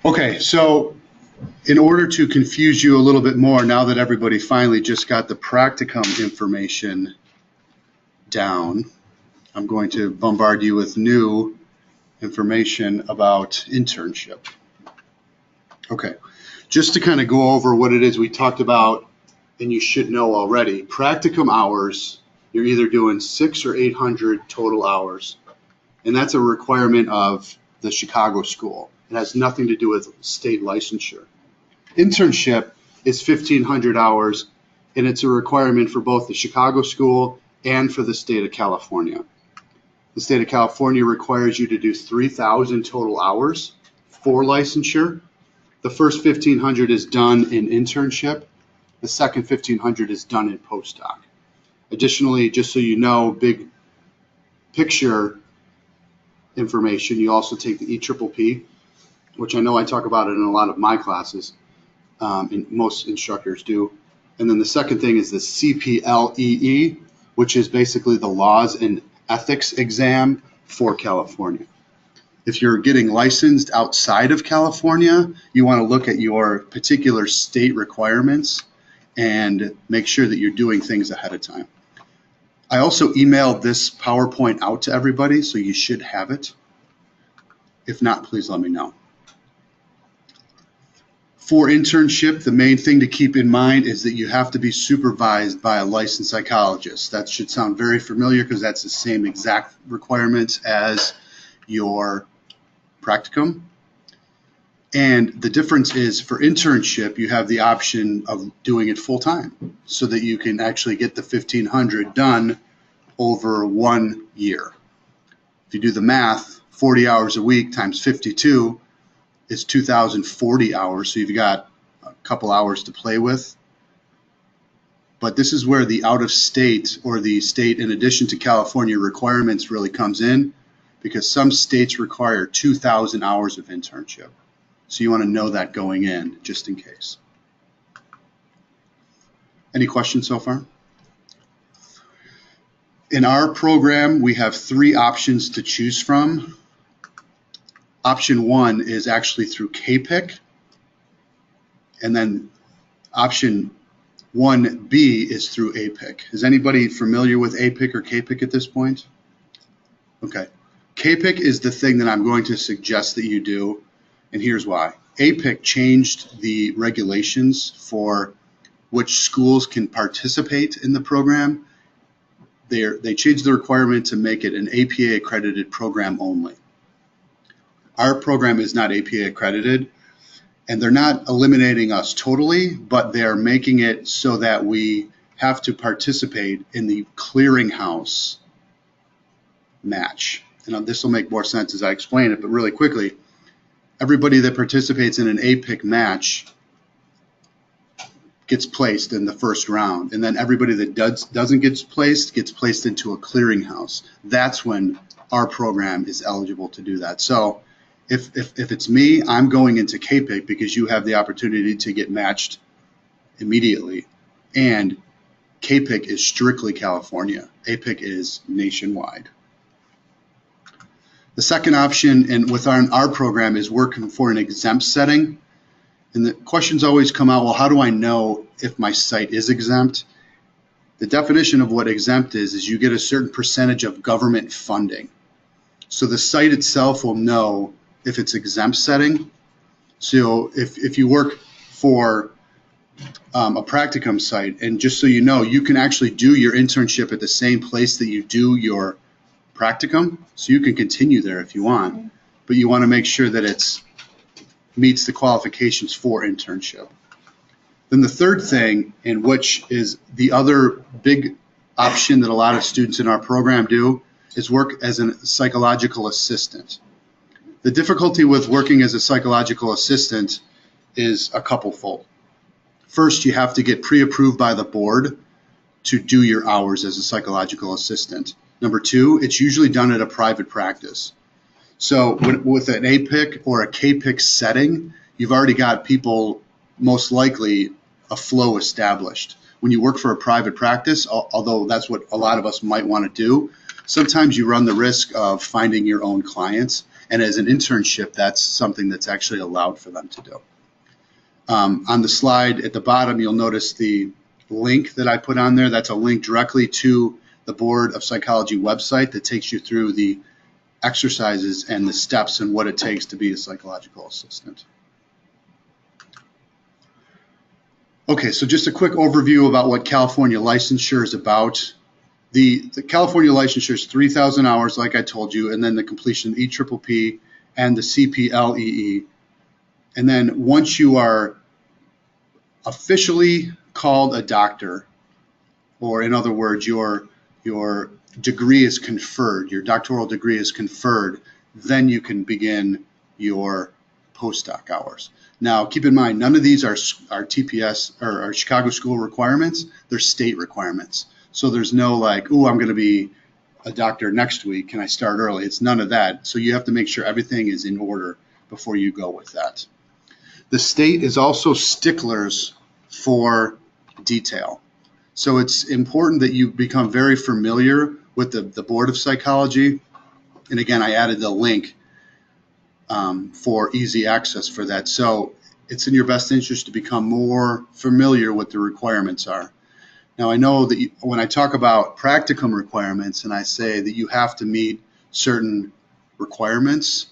Okay, so in order to confuse you a little bit more, now that everybody finally just got the practicum information down, I'm going to bombard you with new information about internship. Okay, just to kind of go over what it is we talked about, and you should know already, practicum hours, you're either doing 600 or 800 total hours, and that's a requirement of the Chicago school. It has nothing to do with state licensure. Internship is 1,500 hours, and it's a requirement for both the Chicago school and for the state of California. The state of California requires you to do 3,000 total hours for licensure. The first 1,500 is done in internship. The second 1,500 is done in postdoc. Additionally, just so you know, big picture information, you also take the EPPP, which I know I talk about it in a lot of my classes, and most instructors do. And then the second thing is the CPLEE, which is basically the laws and ethics exam for California. If you're getting licensed outside of California, you want to look at your particular state requirements and make sure that you're doing things ahead of time. I also emailed this PowerPoint out to everybody, so you should have it. If not, please let me know. For internship, the main thing to keep in mind is that you have to be supervised by a licensed psychologist. That should sound very familiar because that's the same exact requirements as your practicum. And the difference is for internship, you have the option of doing it full time so that you can actually get the 1,500 done over 1 year. If you do the math, 40 hours a week times 52 is 2,040 hours. So you've got a couple hours to play with. But this is where the out of state or the state in addition to California requirements really comes in, because some states require 2,000 hours of internship. So you want to know that going in, just in case. Any questions so far? In our program, we have 3 options to choose from. Option 1 is actually through KPIC, and then option 1B is through APIC. Is anybody familiar with APIC or KPIC at this point? Okay. KPIC is the thing that I'm going to suggest that you do, and here's why. APIC changed the regulations for which schools can participate in the program. They changed the requirement to make it an APA accredited program only. Our program is not APA accredited, and they're not eliminating us totally, but they're making it so that we have to participate in the clearinghouse match. And this will make more sense as I explain it, but really quickly, everybody that participates in an APIC match gets placed in the first round, and then everybody that doesn't get placed into a clearinghouse. That's when our program is eligible to do that. So if it's me, I'm going into KPIC because you have the opportunity to get matched immediately. And KPIC is strictly California. APIC is nationwide. The second option and with our program is working for an exempt setting. And the questions always come out, well, how do I know if my site is exempt? The definition of what exempt is you get a certain percentage of government funding. So the site itself will know if it's exempt setting. So if you work for a practicum site, and just so you know, you can actually do your internship at the same place that you do your practicum, so you can continue there if you want, but you want to make sure that it's meets the qualifications for internship. Then the third thing, and which is the other big option that a lot of students in our program do, is work as a psychological assistant. The difficulty with working as a psychological assistant is a couple-fold. First, you have to get pre-approved by the board to do your hours as a psychological assistant. Number 2, it's usually done at a private practice. So with an APIC or a KPIC setting, you've already got people, most likely, a flow established. When you work for a private practice, although that's what a lot of us might want to do, sometimes you run the risk of finding your own clients. And as an internship, that's something that's actually allowed for them to do. On the slide at the bottom, you'll notice the link that I put on there. That's a link directly to the Board of Psychology website that takes you through the exercises and the steps and what it takes to be a psychological assistant. Okay, so just a quick overview about what California licensure is about. The California licensure is 3,000 hours, like I told you, and then the completion of EPPP and the CPLEE. And then once you are officially called a doctor, or in other words, your degree is conferred, your doctoral degree is conferred, then you can begin your postdoc hours. Now, keep in mind, none of these are TPS or Chicago school requirements. They're state requirements. So there's no like, oh, I'm going to be a doctor next week. Can I start early? It's none of that. So you have to make sure everything is in order before you go with that. The state is also sticklers for detail. So it's important that you become very familiar with the Board of Psychology. And again, I added the link for easy access for that. So it's in your best interest to become more familiar with the requirements are. Now, I know that when I talk about practicum requirements and I say that you have to meet certain requirements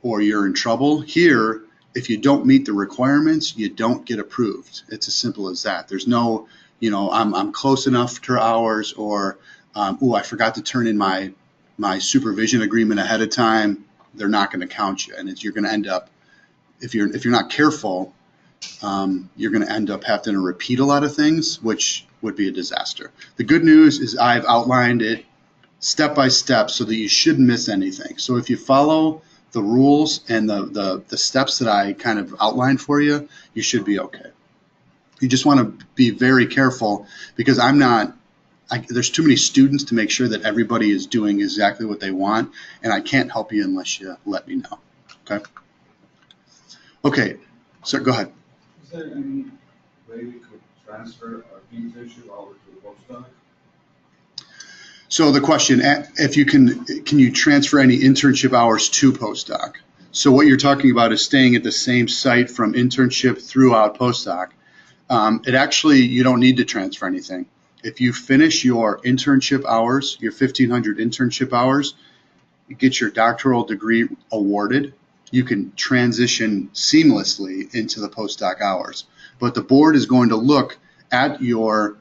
or you're in trouble, here, if you don't meet the requirements, you don't get approved. It's as simple as that. There's no, I'm close enough to hours, or, I forgot to turn in my supervision agreement ahead of time. They're not going to count you. And you're going to end up, if you're not careful, you're going to end up having to repeat a lot of things, which would be a disaster. The good news is I've outlined it step by step so that you shouldn't miss anything. So if you follow the rules and the steps that I kind of outlined for you, you should be okay. You just want to be very careful because there's too many students to make sure that everybody is doing exactly what they want, and I can't help you unless you let me know. Okay? Okay, so go ahead. Is there any way we could transfer our internship over to a postdoc? So the question, if you can you transfer any internship hours to postdoc? So what you're talking about is staying at the same site from internship throughout postdoc. You don't need to transfer anything. If you finish your internship hours, your 1,500 internship hours, you get your doctoral degree awarded, you can transition seamlessly into the postdoc hours. But the board is going to look at your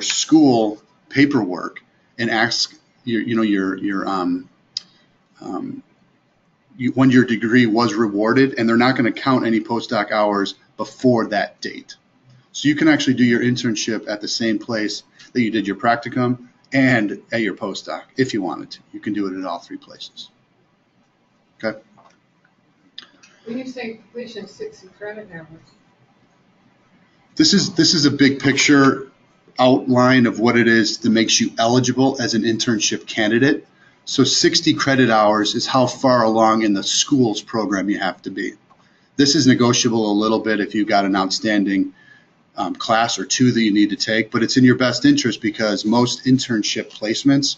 school paperwork and ask when your degree was rewarded, and they're not going to count any postdoc hours before that date. So you can actually do your internship at the same place that you did your practicum and at your postdoc if you wanted to. You can do it at all three places. Okay. When you say completion 60 credit hours. This is a big picture outline of what it is that makes you eligible as an internship candidate. So 60 credit hours is how far along in the school's program you have to be. This is negotiable a little bit if you've got an outstanding class or two that you need to take, but it's in your best interest because most internship placements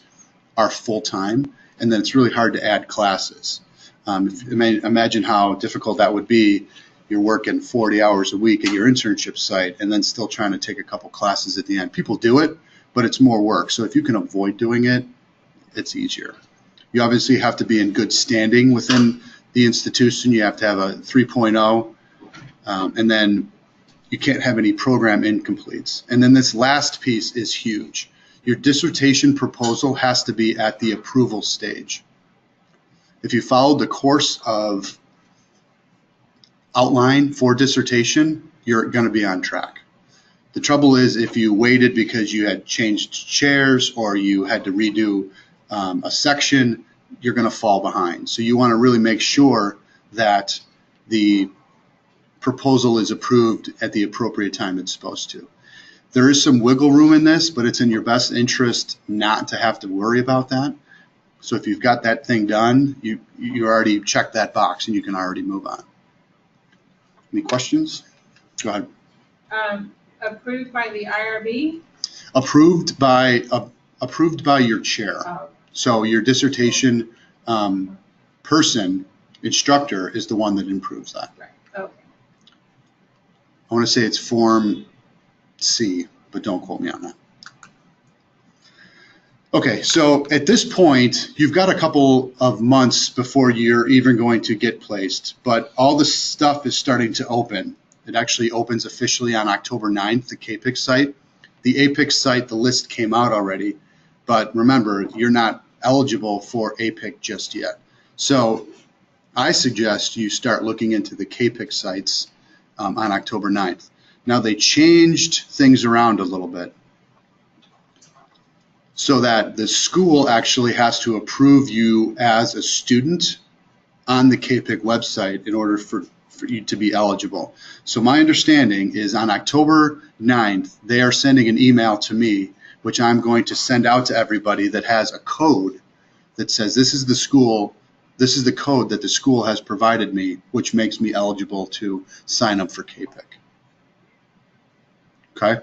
are full-time, and then it's really hard to add classes. Imagine how difficult that would be. You're working 40 hours a week at your internship site and then still trying to take a couple classes at the end. People do it, but it's more work. So if you can avoid doing it, it's easier. You obviously have to be in good standing within the institution. You have to have a 3.0, and then you can't have any program incompletes. And then this last piece is huge. Your dissertation proposal has to be at the approval stage. If you followed the course of outline for dissertation, you're going to be on track. The trouble is if you waited because you had changed chairs or you had to redo a section, you're going to fall behind. So you want to really make sure that the proposal is approved at the appropriate time it's supposed to. There is some wiggle room in this, but it's in your best interest not to have to worry about that. So if you've got that thing done, you already checked that box and you can already move on. Any questions? Go ahead. Approved by the IRB? Approved by your chair. Oh. So your dissertation instructor is the one that improves that. Right, okay. I want to say it's Form C, but don't quote me on that. Okay, so at this point, you've got a couple of months before you're even going to get placed, but all the stuff is starting to open. It actually opens officially on October 9th, the KPIC site. The APIC site, the list came out already, but remember, you're not eligible for APIC just yet. So I suggest you start looking into the KPIC sites on October 9th. Now, they changed things around a little bit, so that the school actually has to approve you as a student on the KPIC website in order for you to be eligible. So my understanding is on October 9th, they are sending an email to me, which I'm going to send out to everybody that has a code that says this is the code that the school has provided me, which makes me eligible to sign up for KPIC. Okay?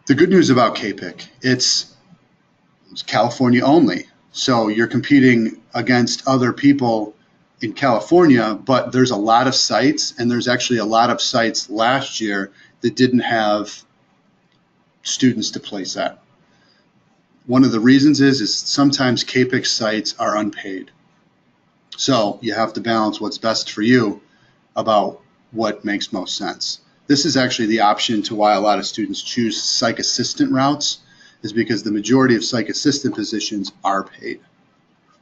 The good news about KPIC, it's California only. So you're competing against other people in California, but there's a lot of sites, and there's actually a lot of sites last year that didn't have students to place at. One of the reasons is sometimes KPIC sites are unpaid. So you have to balance what's best for you about what makes most sense. This is actually the option to why a lot of students choose psych assistant routes, is because the majority of psych assistant positions are paid.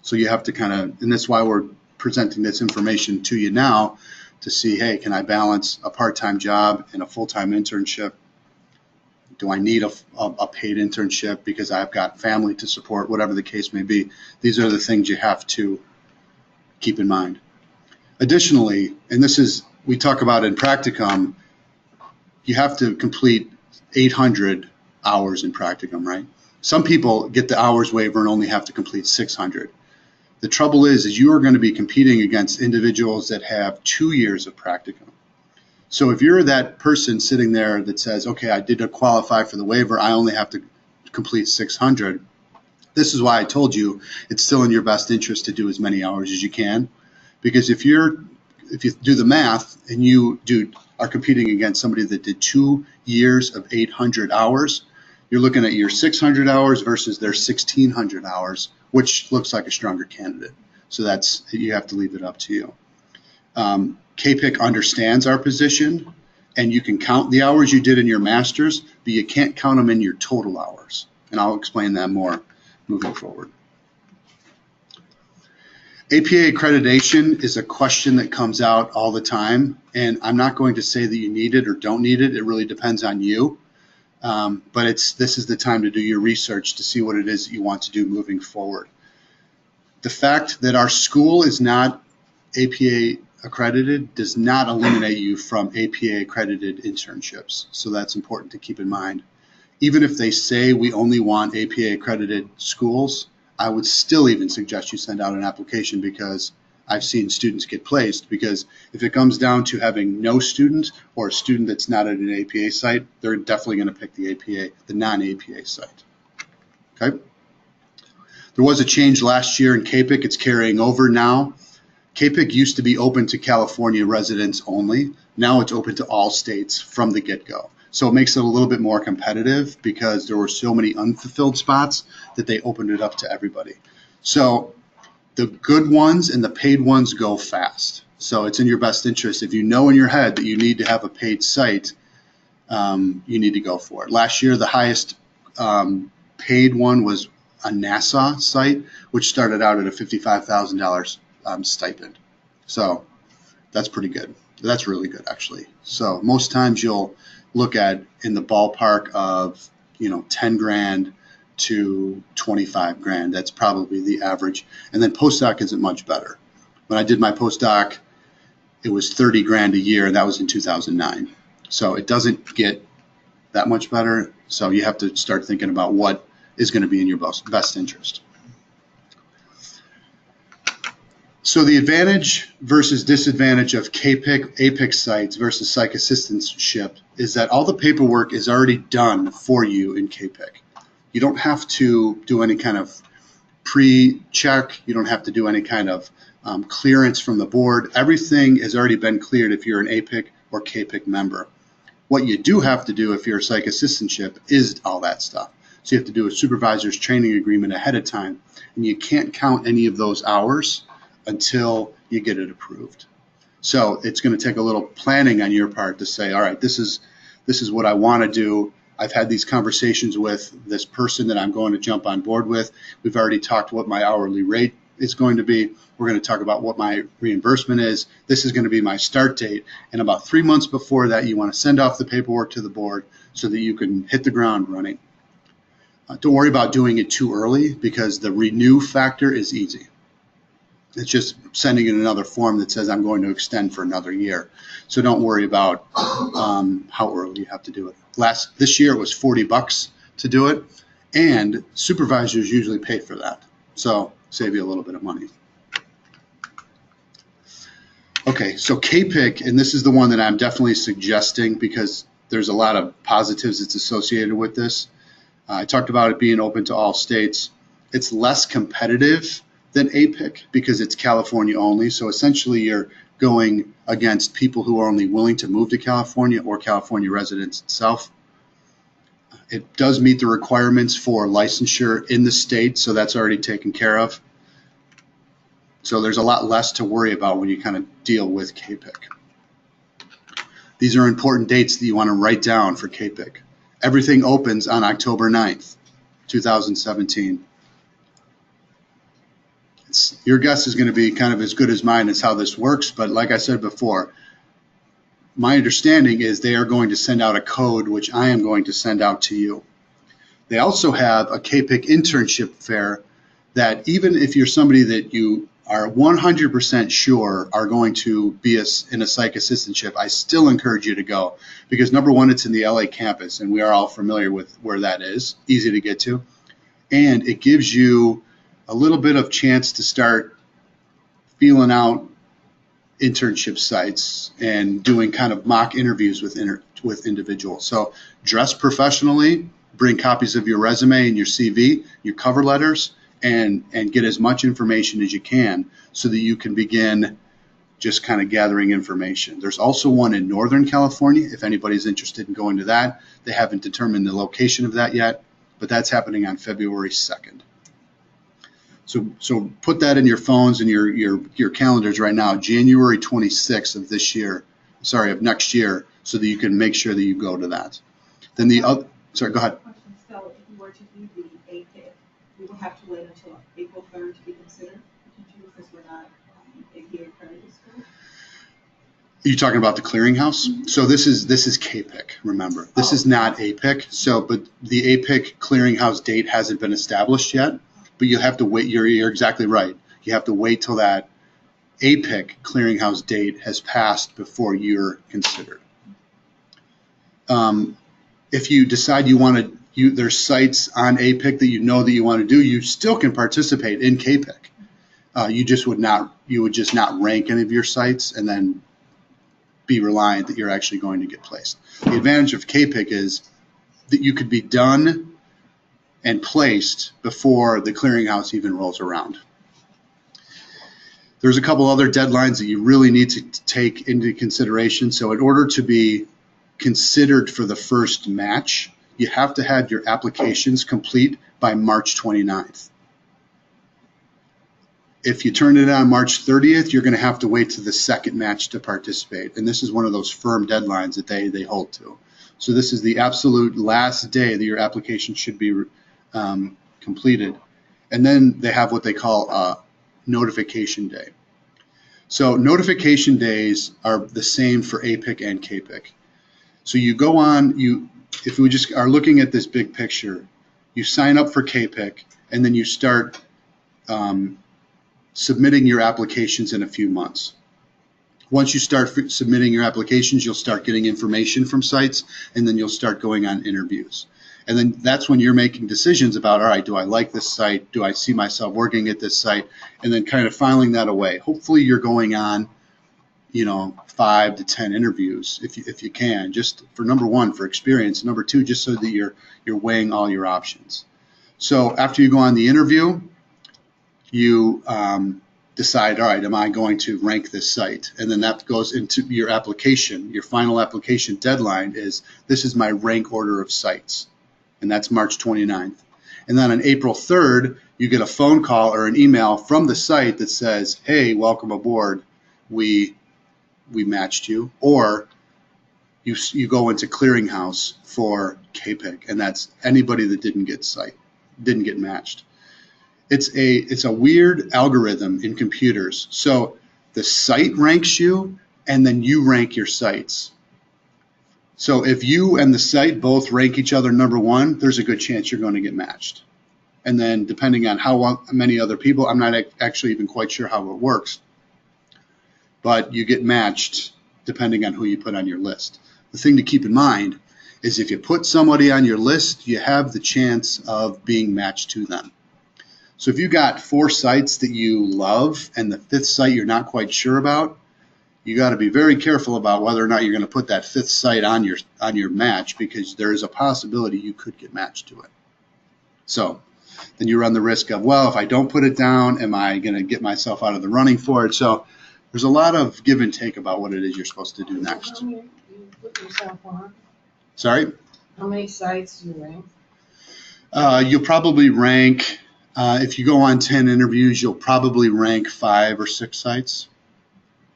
So you have to kind of, and that's why we're presenting this information to you now to see, hey, can I balance a part-time job and a full-time internship? Do I need a paid internship because I've got family to support, whatever the case may be? These are the things you have to keep in mind. Additionally, and this is, we talk about in practicum, you have to complete 800 hours in practicum, right? Some people get the hours waiver and only have to complete 600. The trouble is you are going to be competing against individuals that have 2 years of practicum. So if you're that person sitting there that says, okay, I did qualify for the waiver, I only have to complete 600. This is why I told you it's still in your best interest to do as many hours as you can. Because if you do the math and you are competing against somebody that did 2 years of 800 hours, you're looking at your 600 hours versus their 1,600 hours, which looks like a stronger candidate. So you have to leave it up to you. KPIC understands our position, and you can count the hours you did in your master's, but you can't count them in your total hours. And I'll explain that more moving forward. APA accreditation is a question that comes out all the time, and I'm not going to say that you need it or don't need it. It really depends on you. But this is the time to do your research to see what it is that you want to do moving forward. The fact that our school is not APA accredited does not eliminate you from APA accredited internships. So that's important to keep in mind. Even if they say we only want APA accredited schools, I would still even suggest you send out an application, because I've seen students get placed. Because if it comes down to having no student or a student that's not at an APA site, they're definitely going to pick the non-APA site. Okay. There was a change last year in KPIC. It's carrying over now. KPIC used to be open to California residents only. Now it's open to all states from the get-go. So it makes it a little bit more competitive, because there were so many unfulfilled spots that they opened it up to everybody. So the good ones and the paid ones go fast. So it's in your best interest. If you know in your head that you need to have a paid site, you need to go for it. Last year, the highest paid one was a NASA site, which started out at a $55,000 stipend. So that's pretty good. That's really good, actually. So most times you'll look at in the ballpark of 10 grand to 25 grand. That's probably the average. And then postdoc isn't much better. When I did my postdoc, it was 30 grand a year, and that was in 2009. So it doesn't get that much better. So you have to start thinking about what is going to be in your best interest. So the advantage versus disadvantage of KPIC, APIC sites versus psych assistantship is that all the paperwork is already done for you in KPIC. You don't have to do any kind of pre-check. You don't have to do any kind of clearance from the board. Everything has already been cleared if you're an APIC or KPIC member. What you do have to do if you're a psych assistantship is all that stuff. So you have to do a supervisor's training agreement ahead of time, and you can't count any of those hours until you get it approved. So it's going to take a little planning on your part to say, all right, this is what I want to do. I've had these conversations with this person that I'm going to jump on board with. We've already talked what my hourly rate is going to be. We're going to talk about what my reimbursement is. This is going to be my start date. And about 3 months before that, you want to send off the paperwork to the board so that you can hit the ground running. Don't worry about doing it too early, because the renew factor is easy. It's just sending in another form that says I'm going to extend for another year. So don't worry about how early you have to do it. This year it was $40 to do it, and supervisors usually pay for that. So save you a little bit of money. Okay, so KPIC, and this is the one that I'm definitely suggesting because there's a lot of positives that's associated with this. I talked about it being open to all states. It's less competitive than APIC because it's California only. So essentially you're going against people who are only willing to move to California or California residents itself. It does meet the requirements for licensure in the state, so that's already taken care of. So there's a lot less to worry about when you kind of deal with KPIC. These are important dates that you want to write down for KPIC. Everything opens on October 9th, 2017. Your guess is going to be kind of as good as mine as how this works, but like I said before, my understanding is they are going to send out a code, which I am going to send out to you. They also have a KPIC internship fair that even if you're somebody that you are 100% sure are going to be in a psych assistantship, I still encourage you to go because, number one, it's in the LA campus, and we are all familiar with where that is, easy to get to, and it gives you a little bit of chance to start feeling out internship sites and doing kind of mock interviews with individuals. So dress professionally, bring copies of your resume and your CV, your cover letters, and get as much information as you can so that you can begin just kind of gathering information. There's also one in Northern California if anybody's interested in going to that. They haven't determined the location of that yet, but that's happening on February 2nd. So put that in your phones and your calendars right now, January 26th of next year, so that you can make sure that you go to that. Then the other, sorry, go ahead. So if you were to do the APIC, we will have to wait until April 3rd to be considered, since we're not APA accredited school. Are you talking about the clearinghouse? So this is KPIC, remember. This is not APIC. So, but the APIC clearinghouse date hasn't been established yet. But you have to wait. You're exactly right. You have to wait till that APIC clearinghouse date has passed before you're considered. If you decide you want to, there's sites on APIC that you know that you want to do, you still can participate in KPIC. You would just not rank any of your sites and then be reliant that you're actually going to get placed. The advantage of KPIC is that you could be done and placed before the clearinghouse even rolls around. There's a couple other deadlines that you really need to take into consideration. So in order to be considered for the first match, you have to have your applications complete by March 29th. If you turn it in on March 30th, you're going to have to wait to the second match to participate. And this is one of those firm deadlines that they hold to. So this is the absolute last day that your application should be completed. And then they have what they call a notification day. So notification days are the same for APIC and KPIC. So you go on, if we just are looking at this big picture, you sign up for KPIC and then you start submitting your applications in a few months. Once you start submitting your applications, you'll start getting information from sites, and then you'll start going on interviews. And then that's when you're making decisions about, all right, do I like this site? Do I see myself working at this site? And then kind of filing that away. Hopefully you're going on, 5 to 10 interviews if you can, just for number one, for experience. Number two, just so that you're weighing all your options. So after you go on the interview, you decide, all right, am I going to rank this site? And then that goes into your application. Your final application deadline is, this is my rank order of sites. And that's March 29th. And then on April 3rd, you get a phone call or an email from the site that says, hey, welcome aboard. We matched you. Or you go into clearinghouse for KPIC, and that's anybody that didn't get matched. It's a weird algorithm in computers. So the site ranks you, and then you rank your sites. So if you and the site both rank each other number one, there's a good chance you're going to get matched. And then depending on how many other people, I'm not actually even quite sure how it works, but you get matched depending on who you put on your list. The thing to keep in mind is if you put somebody on your list, you have the chance of being matched to them. So if you got 4 sites that you love and the 5th site you're not quite sure about, you got to be very careful about whether or not you're going to put that 5th site on your match, because there is a possibility you could get matched to it. So then you run the risk of, well, if I don't put it down, am I going to get myself out of the running for it? So there's a lot of give and take about what it is you're supposed to do next. How many you put yourself on? Sorry? How many sites do you rank? You'll probably rank, if you go on 10 interviews, you'll probably rank 5 or 6 sites.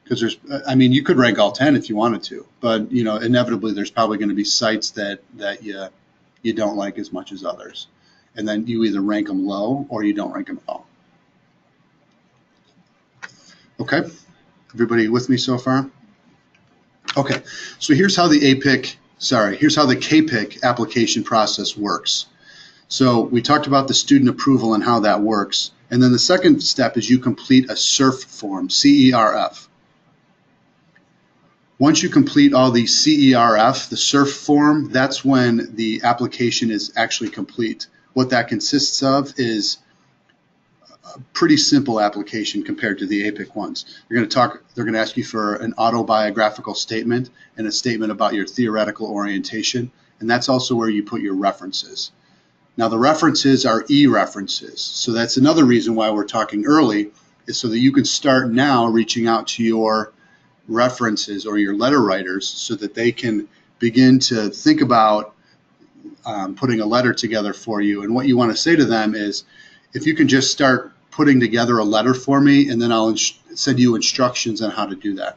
Because you could rank all 10 if you wanted to, but inevitably there's probably going to be sites that you don't like as much as others. And then you either rank them low or you don't rank them at all. Okay, everybody with me so far? Okay, so here's how the KPIC application process works. So we talked about the student approval and how that works. And then the second step is you complete a CERF form, CERF. Once you complete all the CERF, the CERF form, that's when the application is actually complete. What that consists of is a pretty simple application compared to the APIC ones. They're going to ask you for an autobiographical statement and a statement about your theoretical orientation, and that's also where you put your references. Now the references are e-references, so that's another reason why we're talking early, is so that you can start now reaching out to your references or your letter writers so that they can begin to think about putting a letter together for you. And what you want to say to them is, if you can just start putting together a letter for me, and then I'll send you instructions on how to do that.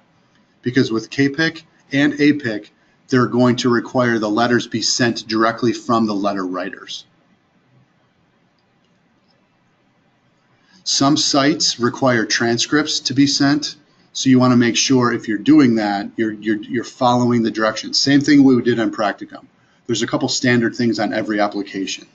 Because with KPIC and APIC, they're going to require the letters be sent directly from the letter writers. Some sites require transcripts to be sent. So you want to make sure if you're doing that, you're following the directions. Same thing we did on practicum. There's a couple standard things on every application,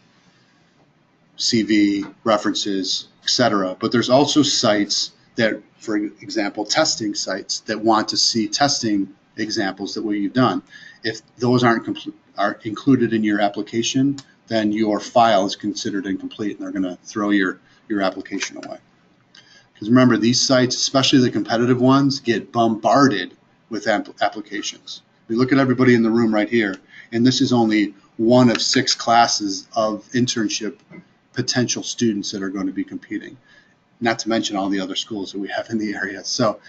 CV, references, etc. But there's also sites that, for example, testing sites that want to see testing examples that you've done. If those are included in your application, then your file is considered incomplete, and they're going to throw your application away. Because remember, these sites, especially the competitive ones, get bombarded with applications. We look at everybody in the room right here, and this is only one of 6 classes of internship potential students that are going to be competing, not to mention all the other schools that we have in the area. So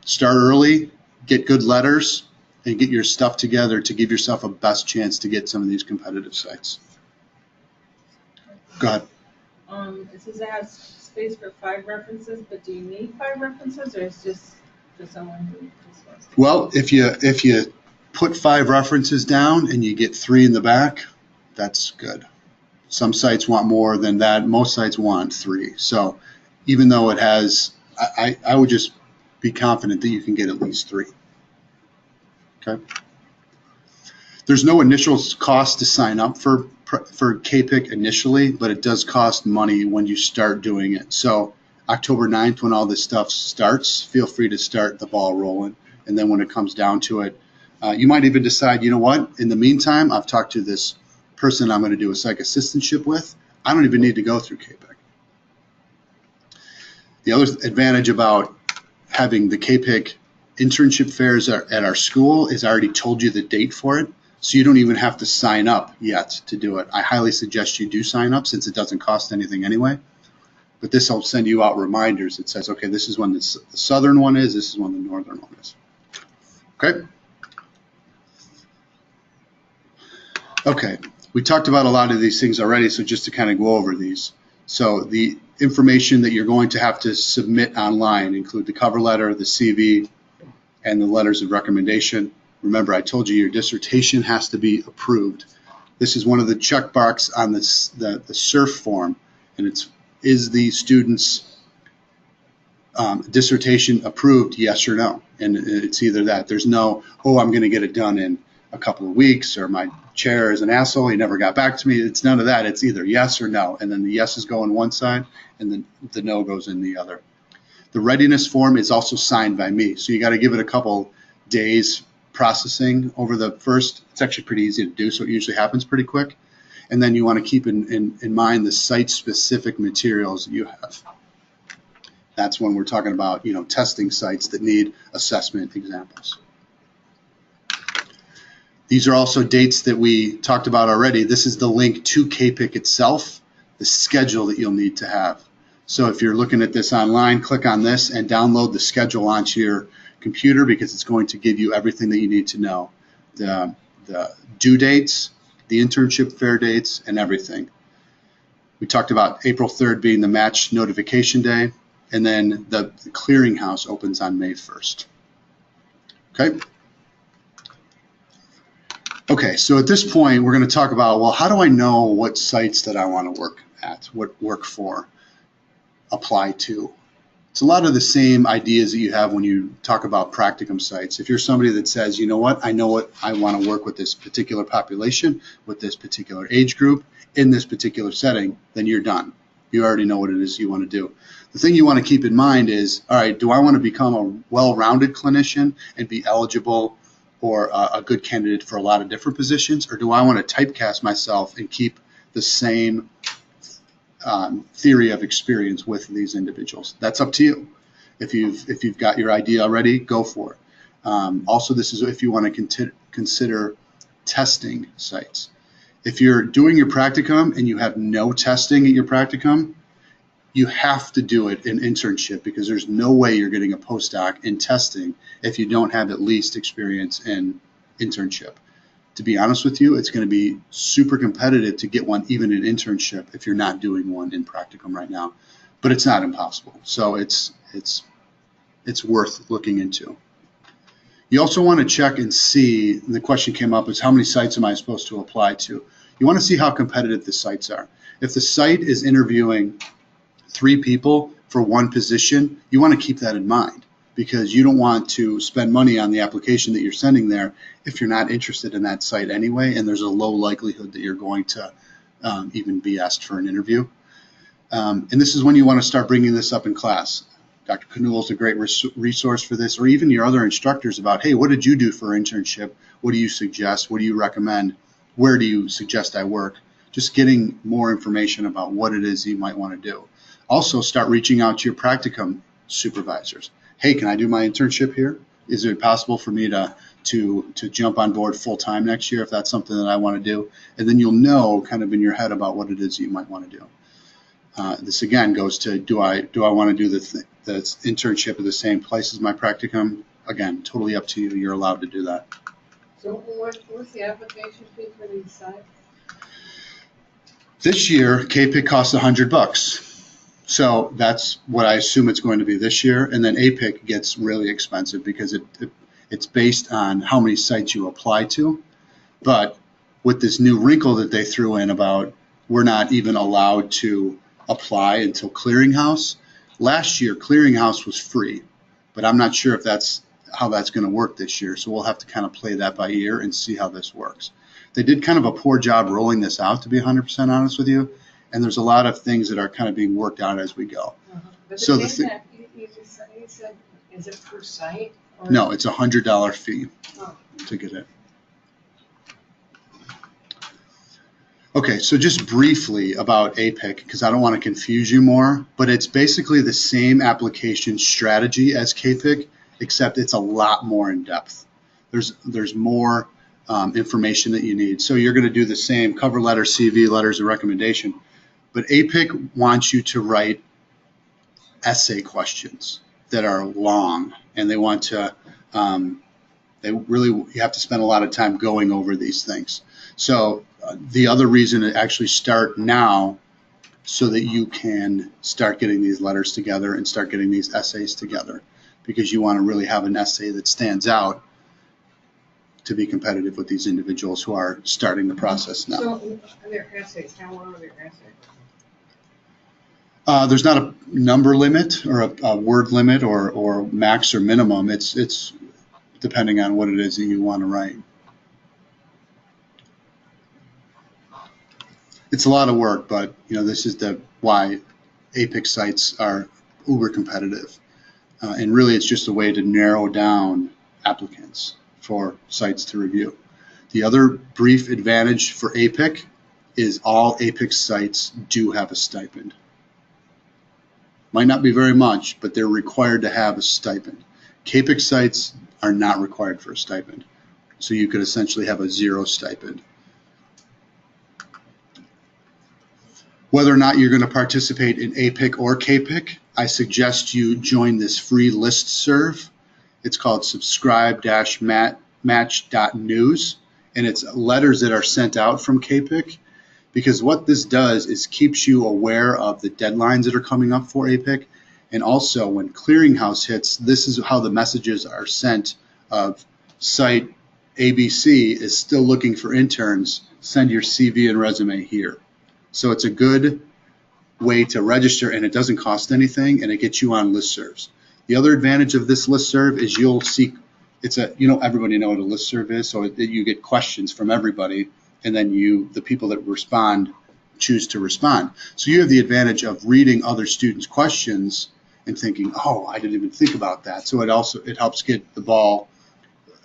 start early, get good letters, and get your stuff together to give yourself a best chance to get some of these competitive sites. Go ahead. It says it has space for 5 references, but do you need 5 references, or is just for someone who just wants to? Well, if you put 5 references down and you get 3 in the back, that's good. Some sites want more than that. Most sites want 3. So even though it has, I would just be confident that you can get at least 3. Okay. There's no initial cost to sign up for KPIC initially, but it does cost money when you start doing it. So October 9th, when all this stuff starts, feel free to start the ball rolling. And then when it comes down to it, you might even decide, you know what, in the meantime, I've talked to this person I'm going to do a psych assistantship with. I don't even need to go through KPIC. The other advantage about having the KPIC internship fairs at our school is I already told you the date for it. So you don't even have to sign up yet to do it. I highly suggest you do sign up since it doesn't cost anything anyway. but this will send you out reminders. It says, okay, this is when the southern one is, this is when the northern one is. Okay. Okay, we talked about a lot of these things already, so just to kind of go over these. So the information that you're going to have to submit online include the cover letter, the CV, and the letters of recommendation. Remember, I told you your dissertation has to be approved. This is one of the check marks on the SURF form, and it's, is the student's dissertation approved, yes or no? And it's either that. There's no, oh, I'm going to get it done in a couple of weeks, or my chair is an asshole, he never got back to me. It's none of that. It's either yes or no, and then the yeses go on one side, and then the no goes in the other. The readiness form is also signed by me, so you got to give it a couple days processing over the first. It's actually pretty easy to do, so it usually happens pretty quick. And then you want to keep in mind the site-specific materials that you have. That's when we're talking about, you know, testing sites that need assessment examples. These are also dates that we talked about already. This is the link to KPIC itself, the schedule that you'll need to have. So if you're looking at this online, click on this and download the schedule onto your computer, because it's going to give you everything that you need to know. The due dates, the internship fair dates, and everything. We talked about April 3rd being the match notification day, and then the clearinghouse opens on May 1st. Okay? Okay, so at this point, we're going to talk about, well, how do I know what sites that I want to work at, what work for, apply to? It's a lot of the same ideas that you have when you talk about practicum sites. If you're somebody that says, you know what I want to work with this particular population, with this particular age group, in this particular setting, then you're done. You already know what it is you want to do. The thing you want to keep in mind is, all right, do I want to become a well-rounded clinician and be eligible or a good candidate for a lot of different positions, or do I want to typecast myself and keep the same theory of experience with these individuals? That's up to you. If you've got your idea already, go for it. Also, this is if you want to consider testing sites. If you're doing your practicum and you have no testing at your practicum, you have to do it in internship, because there's no way you're getting a postdoc in testing if you don't have at least experience in internship. To be honest with you, it's going to be super competitive to get one even in internship if you're not doing one in practicum right now, but it's not impossible. So it's worth looking into. You also want to check and see, and the question came up, is how many sites am I supposed to apply to? You want to see how competitive the sites are. If the site is interviewing 3 people for one position, you want to keep that in mind, because you don't want to spend money on the application that you're sending there if you're not interested in that site anyway, and there's a low likelihood that you're going to even be asked for an interview. And this is when you want to start bringing this up in class. Dr. Canul is a great resource for this, or even your other instructors about, hey, what did you do for internship? What do you suggest? What do you recommend? Where do you suggest I work? Just getting more information about what it is you might want to do. Also, start reaching out to your practicum supervisors. Hey, can I do my internship here? Is it possible for me to jump on board full time next year if that's something that I want to do? And then you'll know kind of in your head about what it is you might want to do. This again goes to, do I want to do the internship at the same place as my practicum? Again, totally up to you. You're allowed to do that. So what's the application fee for these sites? This year, KPIC costs $100. So that's what I assume it's going to be this year. And then APIC gets really expensive because it's based on how many sites you apply to. But with this new wrinkle that they threw in about we're not even allowed to apply until clearinghouse. Last year, clearinghouse was free, but I'm not sure if that's how that's going to work this year. So we'll have to kind of play that by ear and see how this works. They did kind of a poor job rolling this out, to be 100% honest with you. And there's a lot of things that are kind of being worked out as we go. But So the the thing that you said, is it per site? Or? No, it's $100 fee Oh. to get it. Okay, so just briefly about APIC, because I don't want to confuse you more, but it's basically the same application strategy as KPIC, except it's a lot more in depth. There's more information that you need. So you're going to do the same cover letter, CV, letters of recommendation, but APIC wants you to write essay questions that are long, and they want to, you have to spend a lot of time going over these things. So the other reason to actually start now, so that you can start getting these letters together and start getting these essays together, because you want to really have an essay that stands out to be competitive with these individuals who are starting the process now. So, are there essays, how long are their essays? There's not a number limit or a word limit or max or minimum. It's depending on what it is that you want to write. It's a lot of work, but this is why APIC sites are uber competitive. And really, it's just a way to narrow down applicants for sites to review. The other brief advantage for APIC is all APIC sites do have a stipend. Might not be very much, but they're required to have a stipend. CAPIC sites are not required for a stipend. So you could essentially have a zero stipend. Whether or not you're going to participate in APIC or CAPIC, I suggest you join this free listserv. It's called subscribe-match.news, and it's letters that are sent out from CAPIC, because what this does is keeps you aware of the deadlines that are coming up for APIC, and also when clearinghouse hits, this is how the messages are sent of site ABC is still looking for interns, send your CV and resume here. So it's a good way to register, and it doesn't cost anything, and it gets you on listservs. The other advantage of this listserv is you'll see, everybody know what a listserv is, so you get questions from everybody, and then the people that respond choose to respond. So you have the advantage of reading other students' questions and thinking, oh, I didn't even think about that. So it helps get the ball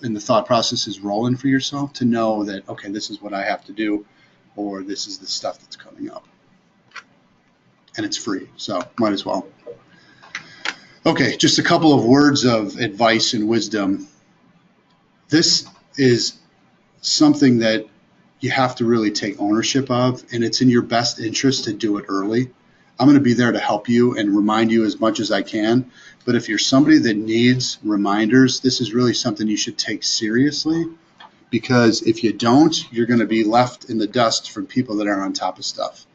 and the thought process is rolling for yourself to know that, okay, this is what I have to do, or this is the stuff that's coming up. And it's free, so might as well. Okay, just a couple of words of advice and wisdom. This is something that you have to really take ownership of, and it's in your best interest to do it early. I'm going to be there to help you and remind you as much as I can, but if you're somebody that needs reminders, this is really something you should take seriously, because if you don't, you're going to be left in the dust from people that are on top of stuff.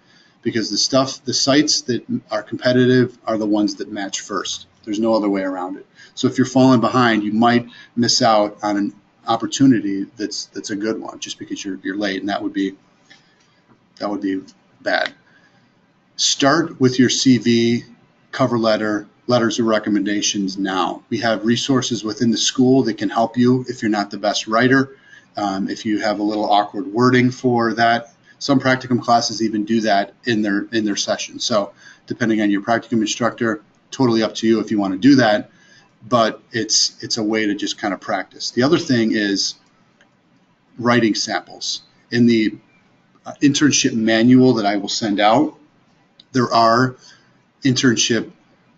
Because the sites that are competitive are the ones that match first. There's no other way around it. So if you're falling behind, you might miss out on an opportunity that's a good one just because you're late, and that would be bad. Start with your CV, cover letter, letters of recommendations now. We have resources within the school that can help you if you're not the best writer, if you have a little awkward wording for that. Some practicum classes even do that in their session. So depending on your practicum instructor, totally up to you if you want to do that, but it's a way to just kind of practice. The other thing is writing samples. In the internship manual that I will send out, there are internship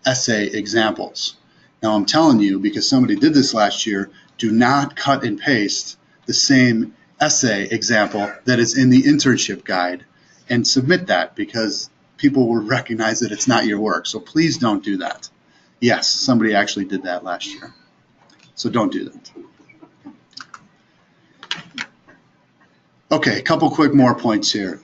essay examples. Now I'm telling you, because somebody did this last year, do not cut and paste the same essay example that is in the internship guide and submit that, because people will recognize that it's not your work. So please don't do that. Yes, somebody actually did that last year. So don't do that. Okay, a couple quick more points here.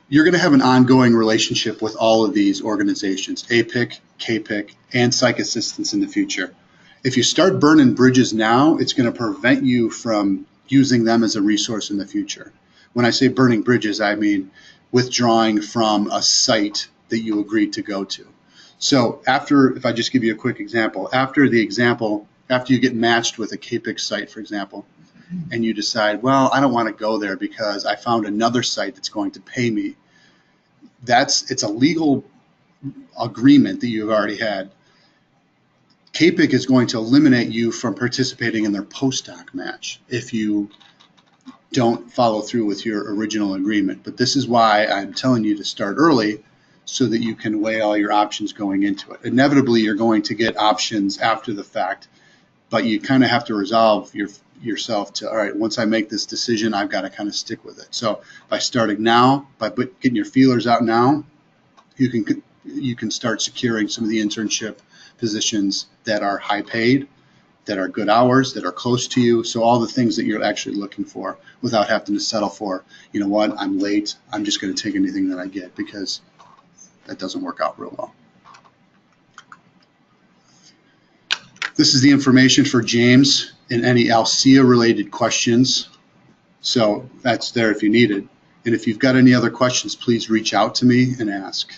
You're going to have an ongoing relationship with all of these organizations, APIC, CAPIC, and Psych Assistants in the future. If you start burning bridges now, it's going to prevent you from using them as a resource in the future. When I say burning bridges, I mean withdrawing from a site that you agreed to go to. So if I just give you a quick example, after you get matched with a CAPIC site, for example, and you decide, well, I don't want to go there because I found another site that's going to pay me, it's a legal agreement that you've already had. CAPIC is going to eliminate you from participating in their postdoc match if you don't follow through with your original agreement. But this is why I'm telling you to start early, so that you can weigh all your options going into it. Inevitably, you're going to get options after the fact, but you kind of have to resolve yourself to, all right, once I make this decision, I've got to kind of stick with it. So by starting now, by getting your feelers out now, you can start securing some of the internship positions that are high paid, that are good hours, that are close to you. So all the things that you're actually looking for without having to settle for, you know what, I'm late, I'm just going to take anything that I get, because that doesn't work out real well. This is the information for James and any Alcea related questions. So that's there if you need it. And if you've got any other questions, please reach out to me and ask.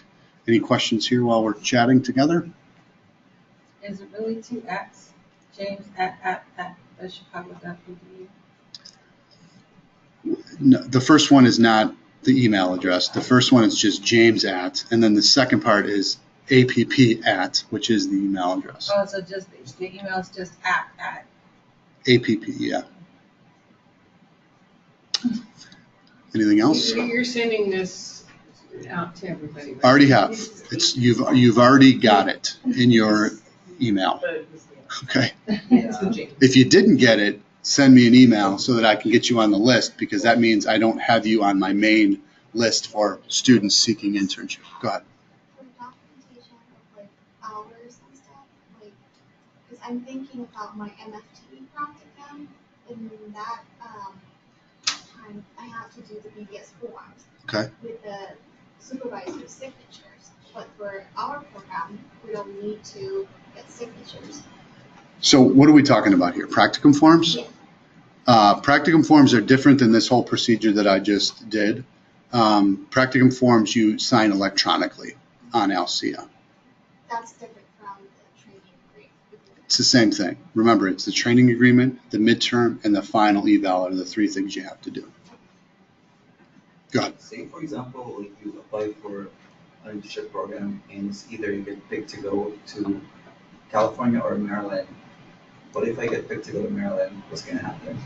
Any questions here while we're chatting together? Is it really two X? James at chicago.edu. No, the first one is not the email address. The first one is just James at, and then the second part is APP at, which is the email address. Oh, so just the email is just at. APP, yeah. Anything else? You're sending this out to everybody, right? Already have. You've already got it in your email. Okay. If you didn't get it, send me an email so that I can get you on the list, because that means I don't have you on my main list for students seeking internship. Go ahead. For documentation of like hours and stuff, like, because I'm thinking about my MFT practicum, and that time I have to do the BBS forms. Okay. With the supervisor's signatures, but for our program, we don't need to get signatures. So what are we talking about here? Practicum forms? Yeah. Practicum forms are different than this whole procedure that I just did. Practicum forms you sign electronically on Alcea. That's different from the training agreement. It's the same thing. Remember, it's the training agreement, the midterm, and the final eval are the three things you have to do. Go ahead. Say, for example, like you apply for an internship program and it's either you get picked to go to California or Maryland. What if I get picked to go to Maryland? What's going to happen?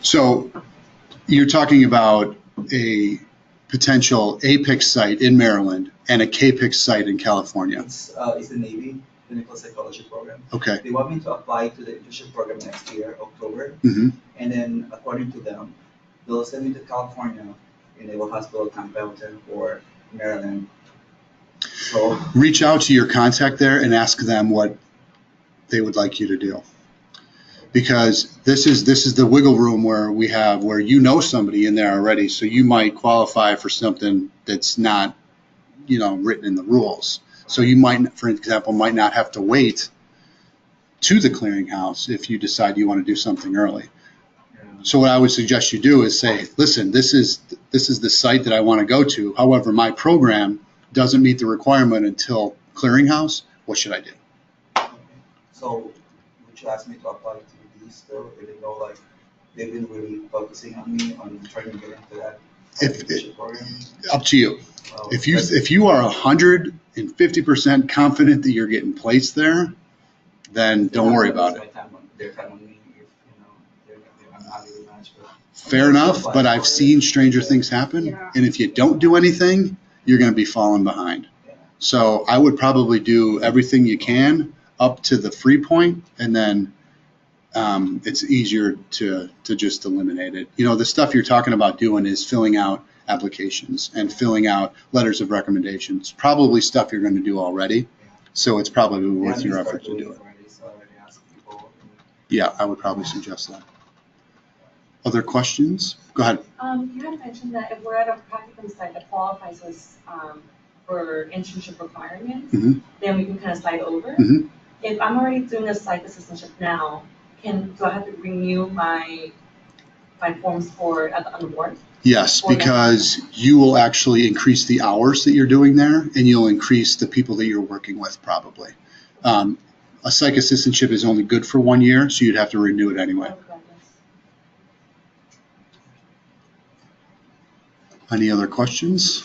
So you're talking about a potential APIC site in Maryland and a KPIC site in California. It's the Navy Clinical Psychology Program. Okay. They want me to apply to the internship program next year, October. Mm-hmm. And then, according to them, they'll send me to California in Naval Hospital, Camp Pendleton, or Maryland. So Reach out to your contact there and ask them what they would like you to do. Because this is the wiggle room where you know somebody in there already, so you might qualify for something that's not, written in the rules. So you might, for example, might not have to wait to the clearinghouse if you decide you want to do something early. So what I would suggest you do is say, listen, this is the site that I want to go to. However, my program doesn't meet the requirement until clearinghouse. What should I do? So would you ask me to apply to these still, even though like they've been really focusing on me on trying to get into that internship program? Up to you. Well, If you are 150% confident that you're getting placed there, then don't worry about it. Their time on me, if I'm not really matched. Fair enough, but I've seen stranger things happen, and if you don't do anything, you're going to be falling behind. So I would probably do everything you can up to the free point, and then it's easier to just eliminate it. The stuff you're talking about doing is filling out applications and filling out letters of recommendations, probably stuff you're going to do already. So it's probably worth your effort to do it. Yeah, I would probably suggest that. Other questions? Go ahead. You had mentioned that if we're at a practicum site that qualifies us for internship requirements, Mhm. then we can kind of slide over. Mhm. If I'm already doing a psych assistantship now, do I have to renew my forms on the board? Yes, because you will actually increase the hours that you're doing there, and you'll increase the people that you're working with probably. A psych assistantship is only good for 1 year, so you'd have to renew it anyway. Oh, goodness. Any other questions?